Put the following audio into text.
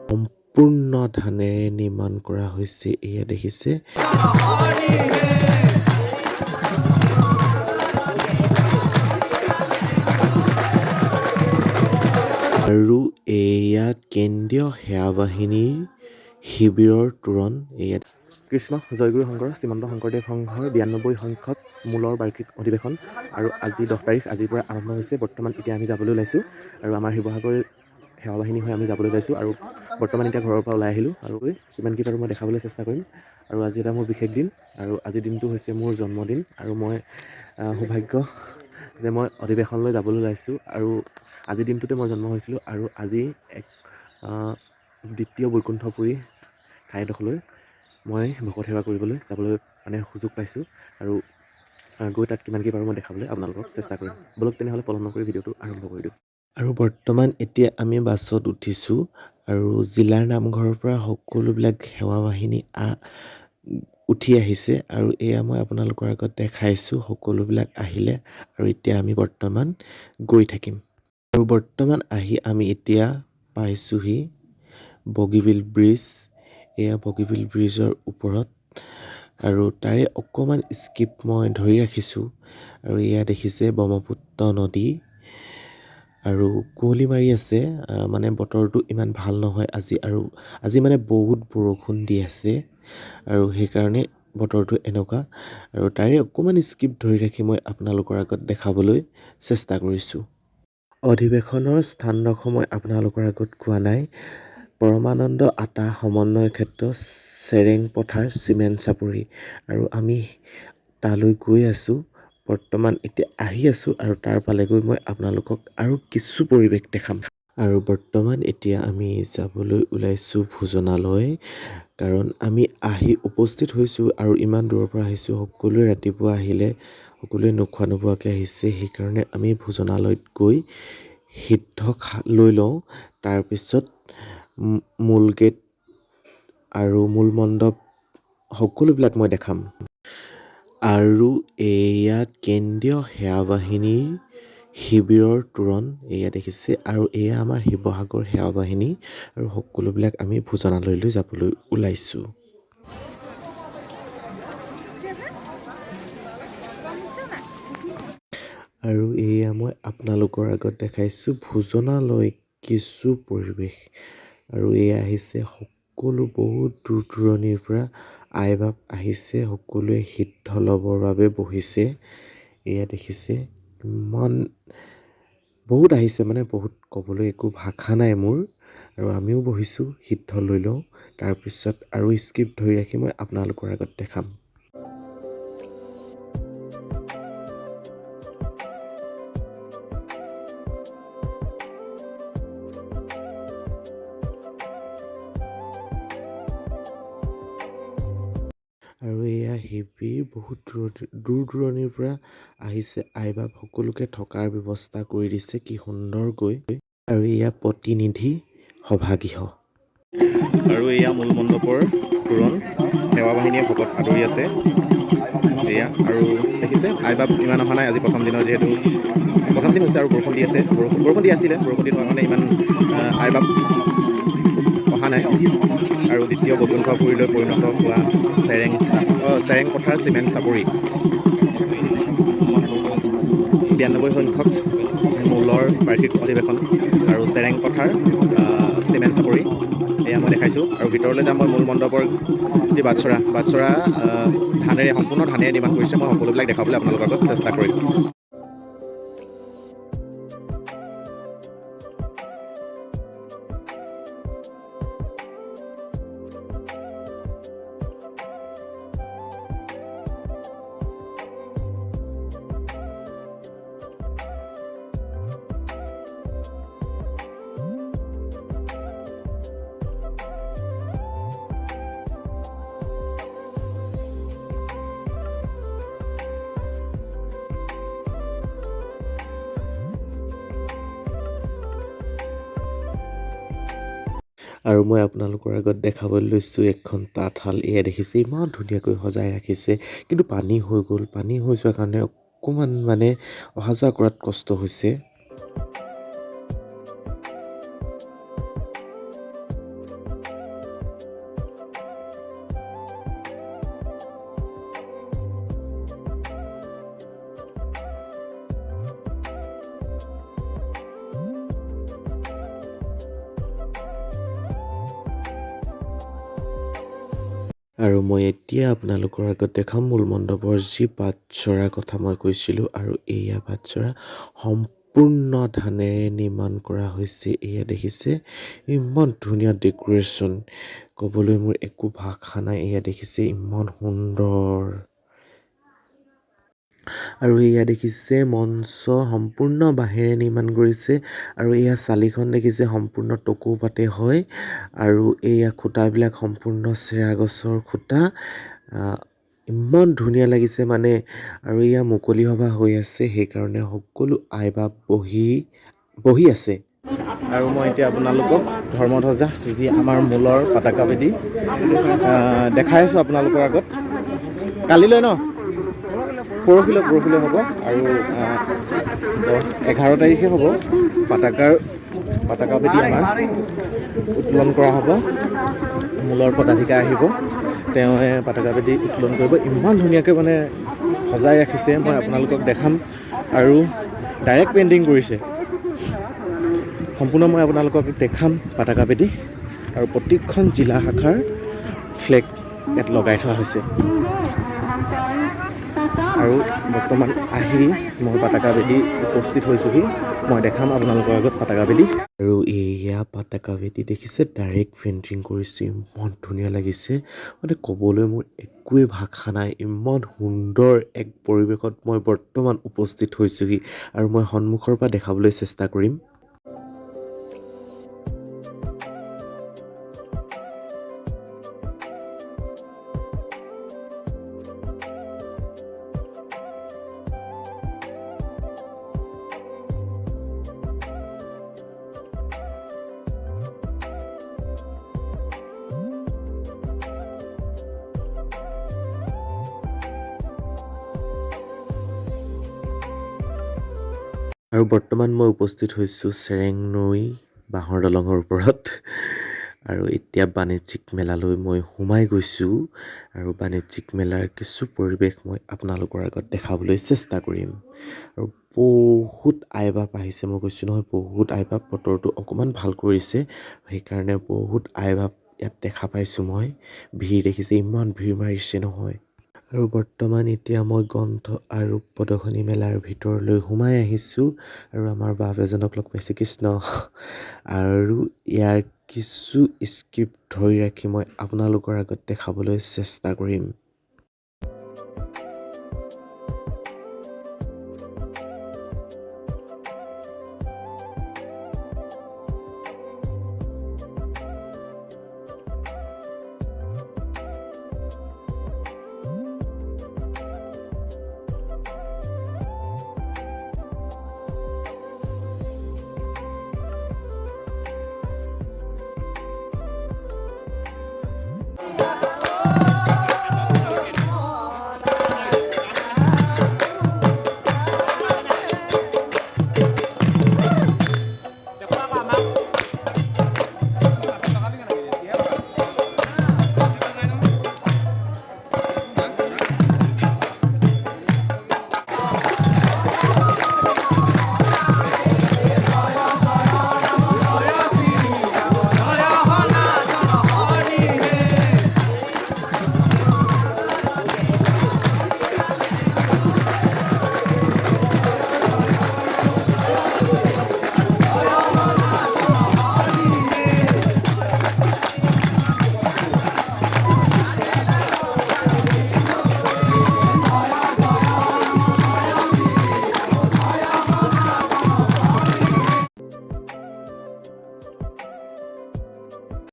সম্পূৰ্ণ ধানেৰে নিৰ্মাণ কৰা হৈছে এয়া দেখিছে আৰু এয়া কেন্দ্ৰীয় সেৱা বাহিনীৰ শিবিৰৰ তোৰণ এয়া কৃষ্ণ জয়গুৰু শংকৰ শ্ৰীমন্ত শংকৰদেৱ সংঘৰ 92 সংখ্যক মূলৰ বাৰ্ষিক অধিৱেশন আৰু আজি 10 তাৰিখ আজিৰ পৰা আৰম্ভ হৈছে বৰ্তমান এতিয়া আমি যাবলৈ ওলাইছোঁ আৰু আমাৰ শিৱসাগৰ সেৱা বাহিনী হৈ আমি যাবলৈ ওলাইছোঁ আৰু বৰ্তমান এতিয়া ঘৰৰ পৰা ওলাই আহিলোঁ আৰু কিমান কি পাৰোঁ মই দেখাবলৈ চেষ্টা কৰিম আৰু আজি এটা মোৰ বিশেষ দিন আৰু আজিৰ দিনটো হৈছে মোৰ জন্মদিন আৰু মই সৌভাগ্য যে মই অধিৱেশনলৈ যাবলৈ ওলাইছোঁ আৰু আজিৰ দিনটোতে মই জন্ম হৈছিলোঁ আৰু আজি এক দ্বিতীয় বৈকুণ্ঠপুৰী ঠাইডোখৰলৈ মই ভকত সেৱা কৰিবলৈ যাবলৈ মানে সুযোগ পাইছোঁ আৰু গৈ তাত কিমান কি পাৰোঁ মই দেখাবলৈ আপোনালোকক চেষ্টা কৰিম বলক তেনেহ'লে পলম নকৰি ভিডিঅ'টো আৰম্ভ কৰি দিওঁ আৰু বৰ্তমান এতিয়া আমি বাছত উঠিছোঁ আৰু জিলাৰ নামঘৰৰ পৰা সকলোবিলাক সেৱা বাহিনী উঠি আহিছে আৰু এয়া মই আপোনালোকৰ আগত দেখাইছোঁ সকলোবিলাক আহিলে আৰু এতিয়া আমি বৰ্তমান গৈ থাকিম আৰু বৰ্তমান আহি আমি এতিয়া পাইছোঁহি বগীবিল ব্ৰিজ এয়া বগীবিল ব্ৰিজৰ ওপৰত আৰু তাৰে অকণমান স্কিপ মই ধৰি ৰাখিছোঁ আৰু এয়া দেখিছে ব্ৰহ্মপুত্ৰ নদী আৰু কুঁৱলী মাৰি আছে মানে বতৰটো ইমান ভাল নহয় আজি মানে বহুত বৰষুণ দি আছে আৰু সেইকাৰণে বতৰটো এনেকুৱা আৰু তাৰে অকণমান স্কিপ ধৰি ৰাখি মই আপোনালোকৰ আগত দেখাবলৈ চেষ্টা কৰিছোঁ অধিৱেশনৰ স্থানডোখৰ মই আপোনালোকৰ আগত কোৱা নাই পৰমানন্দ আটা সমন্বয় ক্ষেত্ৰ চেৰেং পথাৰ চিমেণ্ট চাপৰি আৰু আমি তালৈ গৈ আছোঁ বৰ্তমান এতিয়া আহি আছোঁ আৰু তাৰ পালেগৈ মই আপোনালোকক আৰু কিছু পৰিৱেশ দেখাম আৰু বৰ্তমান এতিয়া আমি যাবলৈ ওলাইছোঁ ভোজনালয় কাৰণ আমি আহি উপস্থিত হৈছোঁ আৰু ইমান দূৰৰ পৰা আহিছোঁ সকলোৱে ৰাতিপুৱা আহিলে সকলোৱে নোখোৱা নোবোৱাকৈ আহিছে সেইকাৰণে আমি ভোজনালয়ত গৈ সিদ্ধ লৈ লওঁ তাৰপিছত মূল গেট আৰু মূল মণ্ডপ সকলোবিলাক মই দেখাম আৰু এয়া কেন্দ্ৰীয় সেৱা বাহিনীৰ শিবিৰৰ তোৰণ এয়া দেখিছে আৰু এয়া আমাৰ শিৱসাগৰ সেৱা বাহিনী আৰু সকলোবিলাক আমি ভোজনালয়লৈ যাবলৈ ওলাইছোঁ আৰু এয়া মই আপোনালোকৰ আগত দেখাইছোঁ ভোজনালয় কিছু পৰিৱেশ আৰু এয়া আহিছে সকলো বহুত দূৰ দূৰণিৰ পৰা আইবাপ আহিছে সকলোৱে সিদ্ধ ল'বৰ বাবে বহিছে এয়া দেখিছে ইমান বহুত আহিছে মানে বহুত ক'বলৈ একো ভাষা নাই মোৰ আৰু আমিও বহিছোঁ সিদ্ধ লৈ লওঁ তাৰপিছত আৰু স্কিপ ধৰি ৰাখি মই আপোনালোকৰ আগত দেখাম আৰু এয়া শিবিৰ বহুত দূৰ দূৰণিৰ পৰা আহিছে আইবাপ সকলোকে থকাৰ ব্যৱস্থা কৰি দিছে কি সুন্দৰকৈ আৰু এয়া প্ৰতিনিধি সভাগৃহ আৰু এয়া মূল মণ্ডপৰ তোৰণ সেৱা বাহিনীয়ে ভকত আদৰি আছে এয়া আৰু দেখিছে আইবাপ ইমান অহা নাই আজি প্ৰথম দিনৰ যিহেতু প্ৰথম দিন হৈছে আৰু বৰষুণ দি আছে বৰষুণ দি আছিলে বৰষুণ দি হোৱাৰ কাৰণে ইমান আইবাপ অহা নাই আৰু দ্বিতীয় বৈকুণ্ঠপুৰীলৈ পৰিণত হোৱা চেৰেং পথাৰ চিমেণ্ট চাপৰি 92 সংখ্যক মূলৰ বাৰ্ষিক অধিৱেশন আৰু চেৰেং পথাৰ চিমেণ্ট চাপৰি এয়া মই দেখাইছোঁ আৰু ভিতৰলৈ যাম মই মূল মণ্ডপৰ যি বাটচৰা সম্পূৰ্ণ ধানেৰে নিৰ্মাণ কৰিছে মই সকলোবিলাক দেখাবলৈ আপোনালোকৰ আগত চেষ্টা কৰিম আৰু মই আপোনালোকৰ আগত দেখাবলৈ লৈছোঁ এখন তাঁতশাল এয়া দেখিছে ইমান ধুনীয়াকৈ সজাই ৰাখিছে কিন্তু পানী হৈ গ'ল পানী হৈ যোৱাৰ কাৰণে অকণমান মানে অহা যোৱা কৰাত কষ্ট হৈছে আৰু মই এতিয়া আপোনালোকৰ আগত দেখাম মূল মণ্ডপৰ যি বাটচৰাৰ কথা মই কৈছিলোঁ আৰু এয়া বাটচৰা সম্পূৰ্ণ ধানেৰে নিৰ্মাণ কৰা হৈছে। এয়া দেখিছে ইমান ধুনীয়া ডেক'ৰেশ্যন, ক'বলৈ মোৰ একো ভাষা নাই। এয়া দেখিছে ইমান সুন্দৰ, আৰু এয়া দেখিছে মঞ্চ সম্পূৰ্ণ বাঁহেৰে নিৰ্মাণ কৰিছে আৰু এয়া চালিখন দেখিছে সম্পূৰ্ণ টকৌ পাতে হয় আৰু এয়া খুঁটাবিলাক সম্পূৰ্ণ চেৰা গছৰ খুঁটা। ইমান ধুনীয়া লাগিছে মানে, আৰু এয়া মুকলি সভা হৈ আছে, সেইকাৰণে সকলো আই বাপ বহি আছে। আৰু মই এতিয়া আপোনালোকক ধৰ্মধ্বজা যি আমাৰ মূলৰ পতাকা বেদী দেখাই আছোঁ আপোনালোকৰ আগত। কালিলৈ ন পৰহিলৈ হ'ব আৰু 11 তাৰিখে হ'ব পতাকা বেদী আমাৰ উত্তোলন কৰা হ'ব। মূলৰ পদাধিকা আহিব, তেওঁৱে পতাকা বেদী উত্তোলন কৰিব। ইমান ধুনীয়াকৈ মানে সজাই ৰাখিছে, মই আপোনালোকক দেখাম। আৰু ডাইৰেক্ট পেইণ্টিং কৰিছে সম্পূৰ্ণ, মই আপোনালোকক দেখাম পতাকা বেদী। আৰু প্ৰতিখন জিলা শাখাৰ ফ্লেগ ইয়াত লগাই থোৱা হৈছে। আৰু বৰ্তমান আহি মই পতাকা বেদী উপস্থিত হৈছোঁহি, মই দেখাম আপোনালোকৰ আগত পতাকা বেদী। আৰু এয়া পতাকা বেদী দেখিছে ডাইৰেক্ট পেইণ্টিং কৰিছে, ইমান ধুনীয়া লাগিছে মানে ক'বলৈ মোৰ একোৱেই ভাষা নাই। ইমান সুন্দৰ এক পৰিৱেশত মই বৰ্তমান উপস্থিত হৈছোঁহি আৰু মই সন্মুখৰ পৰা দেখাবলৈ চেষ্টা কৰিম। আৰু বৰ্তমান মই উপস্থিত হৈছোঁ চেৰেং নৈ বাঁহৰ দলঙৰ ওপৰত। আৰু এতিয়া বাণিজ্যিক মেলালৈ মই সোমাই গৈছোঁ আৰু বাণিজ্যিক মেলাৰ কিছু পৰিৱেশ মই আপোনালোকৰ আগত দেখাবলৈ চেষ্টা কৰিম। আৰু বহুত আই বাপ আহিছে, মই কৈছোঁ নহয় বহুত আই বাপ। বতৰটো অকণমান ভাল কৰিছে, সেইকাৰণে বহুত আই বাপ ইয়াত দেখা পাইছোঁ মই। ভিৰ দেখিছে, ইমান ভিৰ মাৰিছে নহয়। আৰু বৰ্তমান এতিয়া মই গ্ৰন্থ আৰু প্ৰদৰ্শনী মেলাৰ ভিতৰলৈ সোমাই আহিছোঁ আৰু আমাৰ বাপ এজনক লগ পাইছোঁ, কৃষ্ণ। আৰু ইয়াৰ কিছু স্ক্ৰিপ্ট ধৰি ৰাখি মই আপোনালোকৰ আগত দেখাবলৈ চেষ্টা কৰিম।